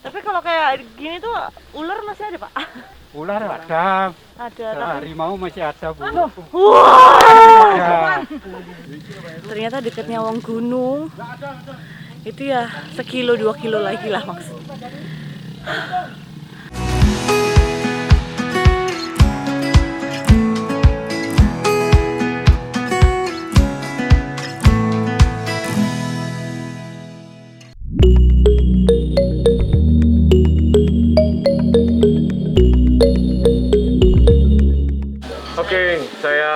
Tapi kalau kayak gini tuh ular masih ada, Pak? Ular ada. Ada, Nah, tapi harimau masih ada, Bu. wah, Ya. ternyata dekatnya Wong Gunung. Itu ya 1-2 kilo lagi lah maksudnya. Oke, saya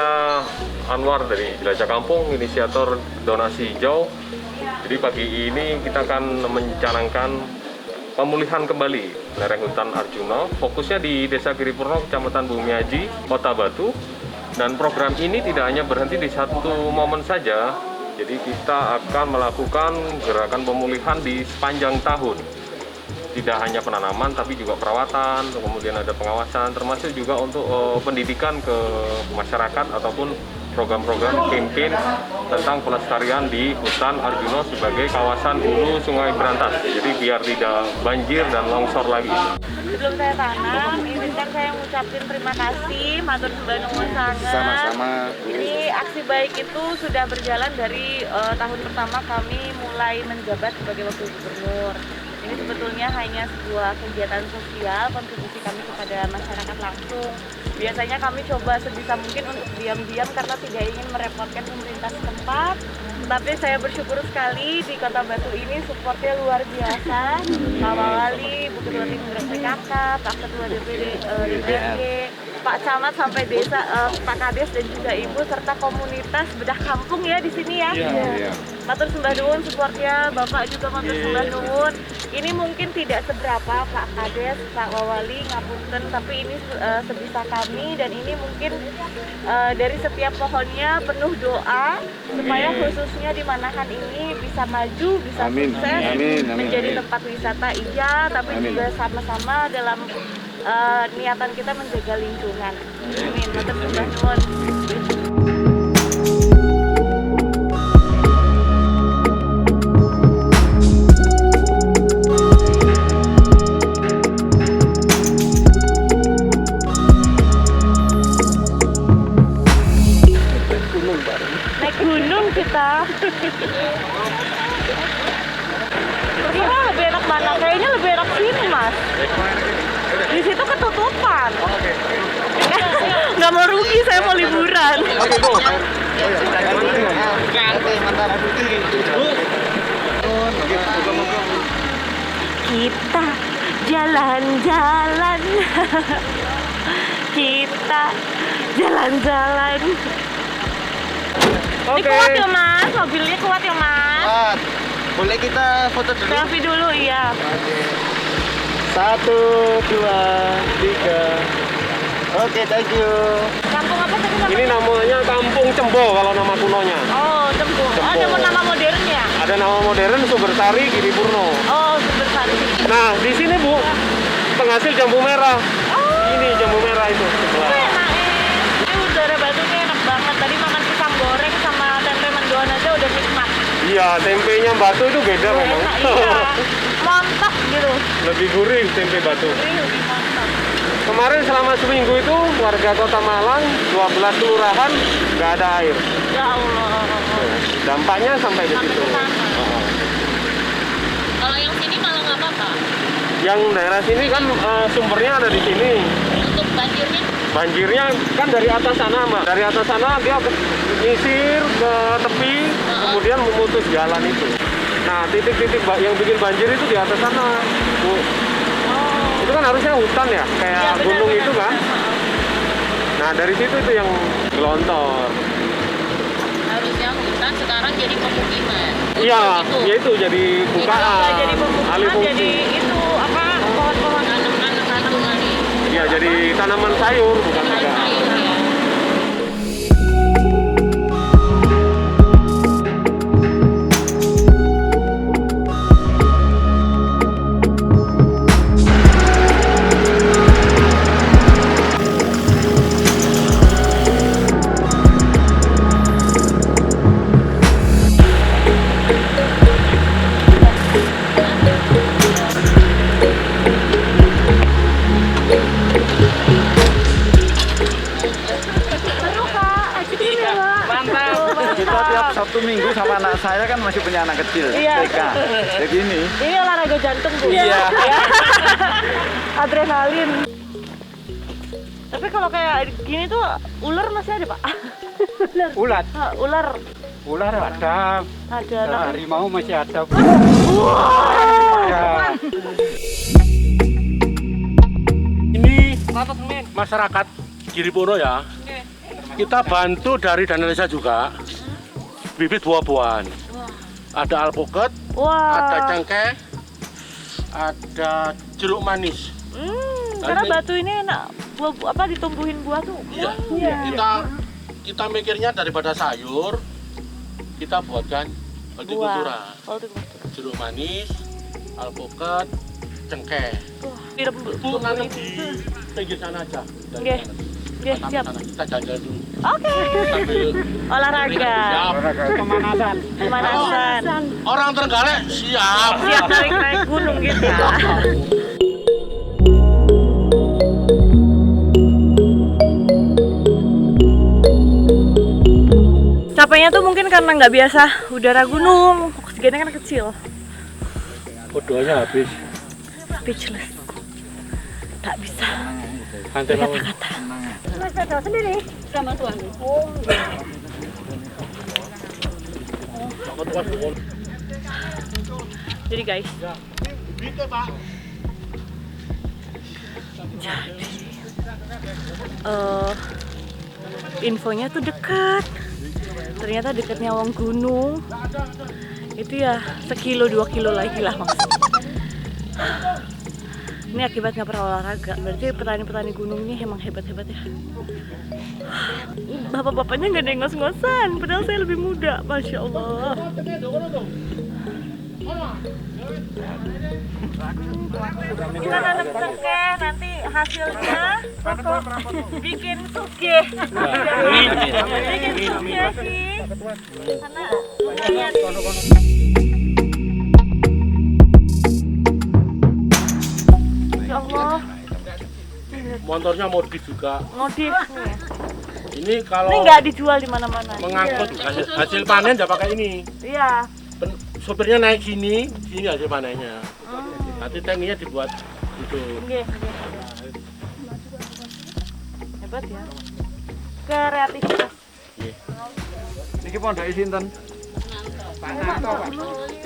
Anwar dari Jelajah Kampung, inisiator donasi hijau. Jadi pagi ini kita akan mencanangkan pemulihan kembali lereng hutan Arjuna, fokusnya di Desa Giripurno, Kecamatan Bumiaji, Kota Batu. Dan program ini tidak hanya berhenti di satu momen saja, jadi kita akan melakukan gerakan pemulihan di sepanjang tahun. Tidak hanya penanaman, tapi juga perawatan, kemudian ada pengawasan, termasuk juga untuk pendidikan ke masyarakat ataupun program-program campaign tentang pelestarian di hutan Arjuna sebagai kawasan hulu Sungai Berantas. Jadi biar tidak banjir dan longsor lagi. Sebelum saya tanam, izinkan saya mengucapkan terima kasih, matur sembah nuwun sanget. Sama-sama. Ini aksi baik itu sudah berjalan dari tahun pertama kami mulai menjabat sebagai wakil gubernur. Ini sebetulnya hanya sebuah kegiatan sosial, kontribusi kami kepada masyarakat langsung. Biasanya kami coba sebisa mungkin untuk diam-diam karena tidak ingin merepotkan pemerintah setempat. Tapi saya bersyukur sekali di Kota Batu ini supportnya luar biasa. Pak Wali, Bu Ketua Tim Gerak PKK, Pak Ketua DPD DPRD, Pak Camat sampai desa, Pak Kades dan juga Ibu serta komunitas bedah kampung ya di sini ya. Iya. Matur sembah nuwun supportnya, Bapak juga matur sembah nuwun. Ini mungkin tidak seberapa Pak Kades, Pak Wawali, ngapunten, tapi ini sebisa kami dan ini mungkin dari setiap pohonnya penuh doa supaya khususnya di Manahan ini bisa maju, bisa sukses, menjadi tempat wisata iya, tapi juga sama-sama dalam niatan kita menjaga lingkungan. Amin. Matur sembah nuwun. Naik gunung kita. Kira lebih enak mana? Kayaknya lebih enak sini, Mas. Di situ ketutupan. Nggak mau rugi, saya mau liburan. Kita jalan-jalan. Kita jalan-jalan. Ini kuat ya Mas, mobilnya kuat ya Mas. Boleh kita foto dulu? Selfie dulu, iya. 1, 2, 3. Oke, thank you. Kampung apa tadi namanya? Ini namanya Kampung Cembo kalau nama kunonya. Oh, Cembo. Oh, ada nama modernnya? Ada nama modern Sumbersari Giripurno. Oh, Sumbersari. Nah, di sini Bu, penghasil jambu merah. Oh. Ini jambu merah itu. Sebelah. Enak. Ini udara Batunya enak banget. Tadi makan pisang goreng sama tempe mendoan aja udah nikmat. Iya, tempenya Batu itu beda memang. Enak, iya. Mantap gitu. Lebih gurih tempe Batu. Ini lebih mantap. Kemarin selama seminggu itu warga Kota Malang 12 kelurahan nggak ada air. Ya Allah. Dampaknya sampai ke Sampai situ. ke sana. Kalau yang sini malah nggak apa-apa. Yang daerah sini kan sumbernya ada di sini. Untuk banjirnya? Banjirnya kan dari atas sana, Mbak. Dari atas sana dia nyisir ke tepi, kemudian memutus jalan itu. Nah, titik-titik yang bikin banjir itu di atas sana, Bu. Itu kan harusnya hutan ya, kayak Ya, benar, gunung benar, itu kan. benar. Nah, dari situ itu yang gelontor. Harusnya hutan sekarang jadi pemukiman. Iya, ya itu jadi bukaan. Nggak jadi pemukiman, alih fungsi. jadi itu apa pohon-pohon tanaman Iya, jadi tanaman sayur bukan juga. sayur ya. anak saya kan masih punya anak kecil, Iya. TK. Jadi ini. Ini olahraga jantung, Bu. Iya. Ya. Adrenalin. Tapi kalau kayak gini tuh ular masih ada, Pak? Ulat. Ular Ular ada. ada. Tapi Harimau masih ada, Bu. Ya. Ini masyarakat Giripuro ya. Kita bantu dari dana desa juga. Bibit buah-buahan. Ada alpukat, wah. ada cengkeh, ada jeruk manis. Karena ini- batu ini enak buah apa ditumbuhin buah tuh. Iya. Kita mikirnya daripada sayur, kita buatkan hortikultura. Hortikultura. Jeruk manis, alpukat, cengkeh. Wah, dirembuk. Bu, nanti di pinggir sana aja. Dari Oke. sana. Oke, Kita siap. sana. Kita jalan dulu. Oke. Sambil Olahraga, siap. Pemanasan. pemanasan. Orang Trenggalek siap. Siap naik gunung gitu. Capeknya tuh mungkin karena nggak biasa udara gunung, oksigennya kan kecil. Kodonya habis. Speechless. Tak bisa Nanti lawan. kata-kata. Sendiri sama suami. Oh, jadi guys, jadi infonya tuh dekat. Ternyata dekatnya Wong Gunung. Itu ya 1-2 kilo lagi lah maksudnya. Ini akibat nggak pernah olahraga. Berarti petani-petani gunung ini emang hebat-hebat ya. Bapak-bapaknya nggak ada yang ngos-ngosan. Padahal saya lebih muda, masya Allah. Kita nanam cengkeh, nanti hasilnya bikin sugih. Bikin sugih sih. Karena lihat. Ya Allah, Motornya modif juga. modif nih. Ini kalau Ini nggak dijual di mana-mana. mengangkut hasil panen nggak pakai ini. Iya. Sopirnya naik sini hasil panennya. Nanti tankinya dibuat itu. Nggih, nggih. Hebat ya. Kreativitas. Niki pondok sinten?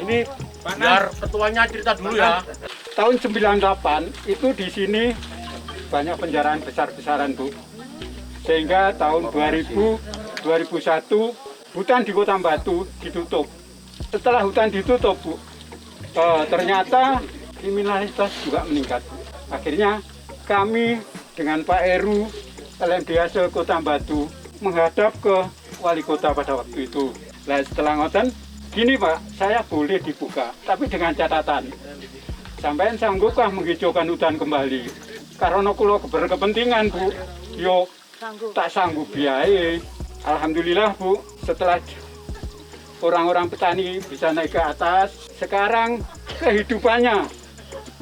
Ini biar petuanya cerita dulu ya. Tahun 98 itu di sini banyak penjarahan besar-besaran, Bu. Sehingga tahun 2001 hutan di Kota Batu ditutup. Setelah hutan ditutup, Bu, ternyata kriminalitas juga meningkat. Akhirnya kami dengan Pak Heru LMDH Kota Batu menghadap ke wali kota pada waktu itu. Nah, setelah ngoten, gini Pak, saya boleh dibuka, tapi dengan catatan. Sampai sanggupkah menghijaukan hutan kembali? Karena kulo berkepentingan, Bu. Yo, Sanggup. tak sanggup biaya. Alhamdulillah, Bu, setelah orang-orang petani bisa naik ke atas, sekarang kehidupannya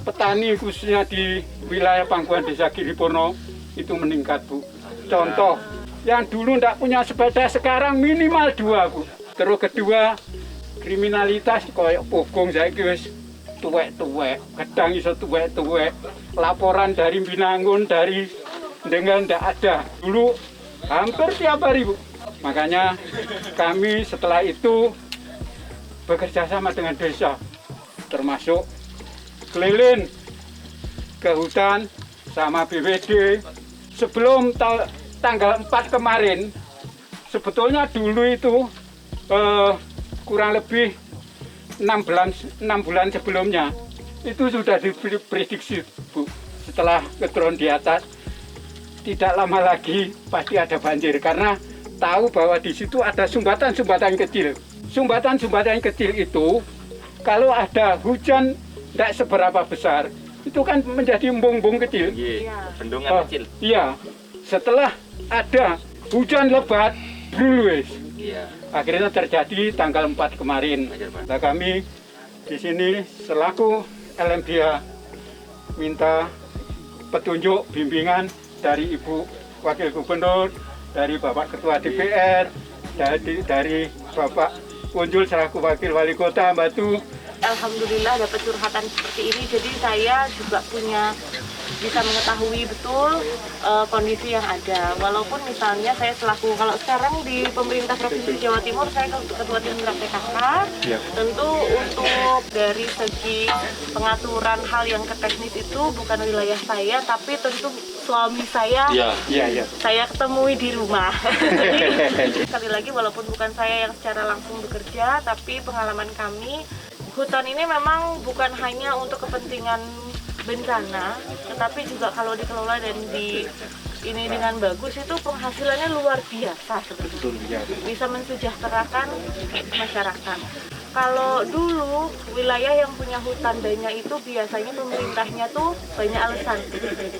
petani khususnya di wilayah Pangkuan Desa Giripurno itu meningkat, Bu. Contoh, yang dulu tidak punya sepeda sekarang minimal 2, Bu. Terus kedua, kriminalitas kayak pogong saya wis tuwek-tuwek, kadang iso tuwek-tuwek. Laporan dari Binangun, dari dengan tidak ada. Dulu hampir tiap hari, Bu. Makanya kami setelah itu bekerja sama dengan desa, termasuk keliling ke hutan sama BPD. Sebelum tanggal 4 kemarin, sebetulnya dulu itu kurang lebih 6 bulan sebelumnya itu sudah diprediksi, Bu. Setelah keturun di atas, tidak lama lagi pasti ada banjir karena tahu bahwa di situ ada sumbatan-sumbatan kecil. Sumbatan-sumbatan kecil itu kalau ada hujan tidak seberapa besar, itu kan menjadi embung-embung kecil. Bendungan kecil. Iya. Setelah ada hujan lebat, brulwes. Iya. Akhirnya terjadi tanggal 4 kemarin. Nah, kami di sini selaku LMDH minta petunjuk bimbingan dari Ibu Wakil Gubernur, dari Bapak Ketua DPR, dari Bapak Punjul selaku Wakil Wali Kota Batu. Alhamdulillah dapat curhatan seperti ini, jadi saya juga bisa mengetahui betul kondisi yang ada. Walaupun misalnya saya selaku, kalau sekarang di pemerintah Provinsi Jawa Timur saya ketua tim gerak PKK, tentu untuk dari segi pengaturan hal yang teknis itu bukan wilayah saya, tapi tentu suami saya saya ketemui di rumah. Jadi sekali lagi walaupun bukan saya yang secara langsung bekerja, tapi pengalaman kami, hutan ini memang bukan hanya untuk kepentingan bencana, tetapi juga kalau dikelola dan ini dengan bagus itu penghasilannya luar biasa sebetulnya. Bisa mensejahterakan masyarakat. Kalau dulu wilayah yang punya hutan banyak itu biasanya pemerintahnya tuh banyak alasan.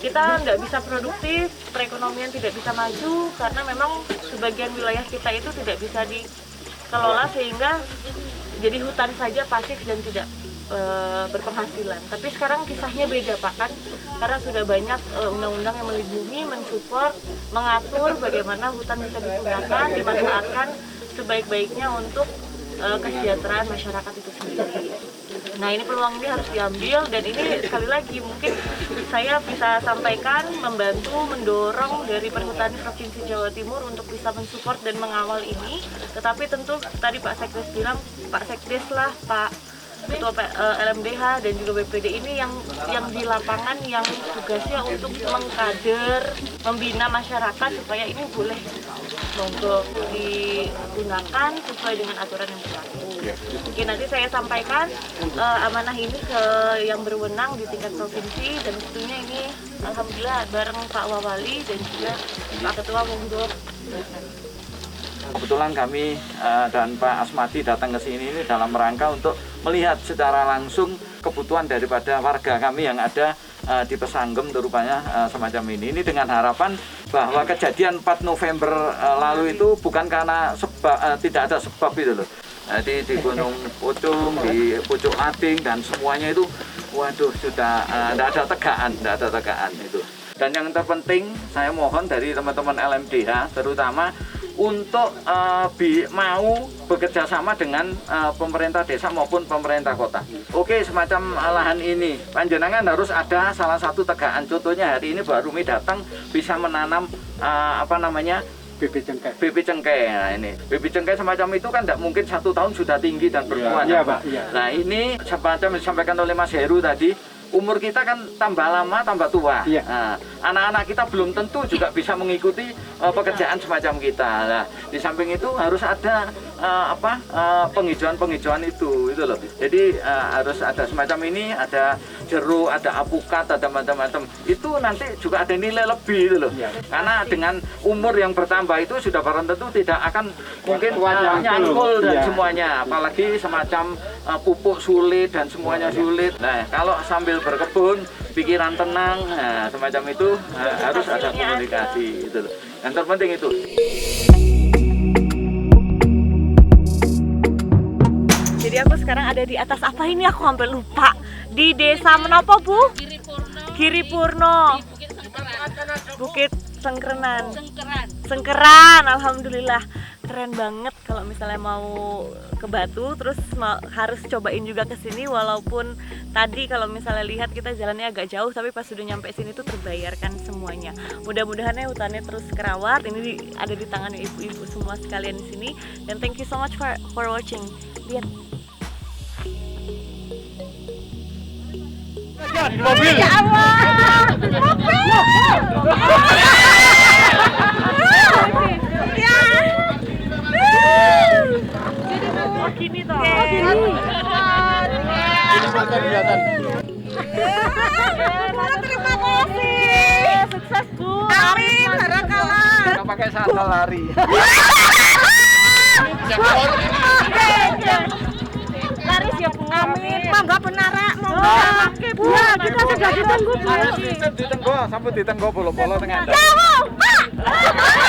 Kita nggak bisa produktif, perekonomian tidak bisa maju karena memang sebagian wilayah kita itu tidak bisa dikelola sehingga jadi hutan saja pasif dan tidak berpenghasilan. Tapi sekarang kisahnya beda Pak kan, karena sudah banyak undang-undang yang melindungi, mensupport, mengatur bagaimana hutan bisa digunakan, dimanfaatkan sebaik-baiknya untuk kesejahteraan masyarakat itu sendiri. Nah ini peluang ini harus diambil, dan ini sekali lagi mungkin saya bisa sampaikan, membantu, mendorong dari Perhutani Provinsi Jawa Timur untuk bisa mensupport dan mengawal ini. Tetapi tentu tadi Pak Sekdes bilang, Pak Sekdes lah, Pak Ketua LMDH dan juga BPD ini yang di lapangan yang tugasnya untuk mengkader, membina masyarakat supaya ini boleh monggo digunakan sesuai dengan aturan yang berlaku. Mungkin nanti saya sampaikan amanah ini ke yang berwenang di tingkat provinsi, dan tentunya ini alhamdulillah bareng Pak Wawali dan juga Pak Ketua monggo. Kebetulan kami dan Pak Asmadi datang ke sini ini dalam rangka untuk melihat secara langsung kebutuhan daripada warga kami yang ada di Pesanggem rupanya semacam ini. Ini dengan harapan bahwa kejadian 4 November lalu itu bukan karena tidak ada sebab itu loh. Jadi di Gunung Pucung, di Pucuk Ating dan semuanya itu, waduh sudah tidak ada tegaan itu. Dan yang terpenting saya mohon dari teman-teman LMDH terutama untuk mau bekerja sama dengan pemerintah desa maupun pemerintah kota. Oke, semacam lahan ini panjenengan harus ada salah satu tegaan. Contohnya hari ini Pak Rumi datang bisa menanam bibit cengkeh. Bibit cengkeh. Nah ini bibit cengkeh semacam itu kan tidak mungkin 1 tahun sudah tinggi dan berbuah. Iya, Pak. Iya. Nah ini semacam disampaikan oleh Mas Heru tadi, umur kita kan tambah lama tambah tua. Iya. Nah, anak-anak kita belum tentu juga bisa mengikuti pekerjaan semacam kita. Nah, di samping itu harus ada penghijauan itu loh. Jadi harus ada semacam ini, ada jeruk, ada apukat, ada macam-macam. Itu nanti juga ada nilai lebih itu loh. Iya. Karena dengan umur yang bertambah itu sudah barang tentu tidak akan mungkin nyangkul dan Iya. semuanya. Apalagi semacam pupuk sulit dan semuanya sulit. Nah, kalau sambil berkebun, pikiran tenang, nah, semacam itu harus ada komunikasi itu loh. Yang terpenting itu. Jadi aku sekarang ada di atas apa ini, aku hampir lupa. Di desa menopo Bu? Giripurno. Bukit Sengkeran. Sengkeran, alhamdulillah. Keren banget kalau misalnya mau ke Batu, terus harus cobain juga ke sini. Walaupun tadi kalau misalnya lihat kita jalannya agak jauh, tapi pas sudah nyampe sini tuh terbayarkan semuanya. Mudah-mudahan ya hutannya terus kerawat. Ini ada di tangan ibu-ibu semua sekalian di sini. Dan thank you so much for watching. Lihat. Di mobil. Ya Allah. Ya. Oh gini toh. Oh gini. Terima kasih. Sukses Bu. Amin. Barakallah. Kita pakai sandal lari. Laris ya Bu. Amin. Monggo penara, monggo. Ya, kita sudah ditunggu Bu. Ditenggo, sampai ditenggo polo-polo tengah. Jauh, Pak.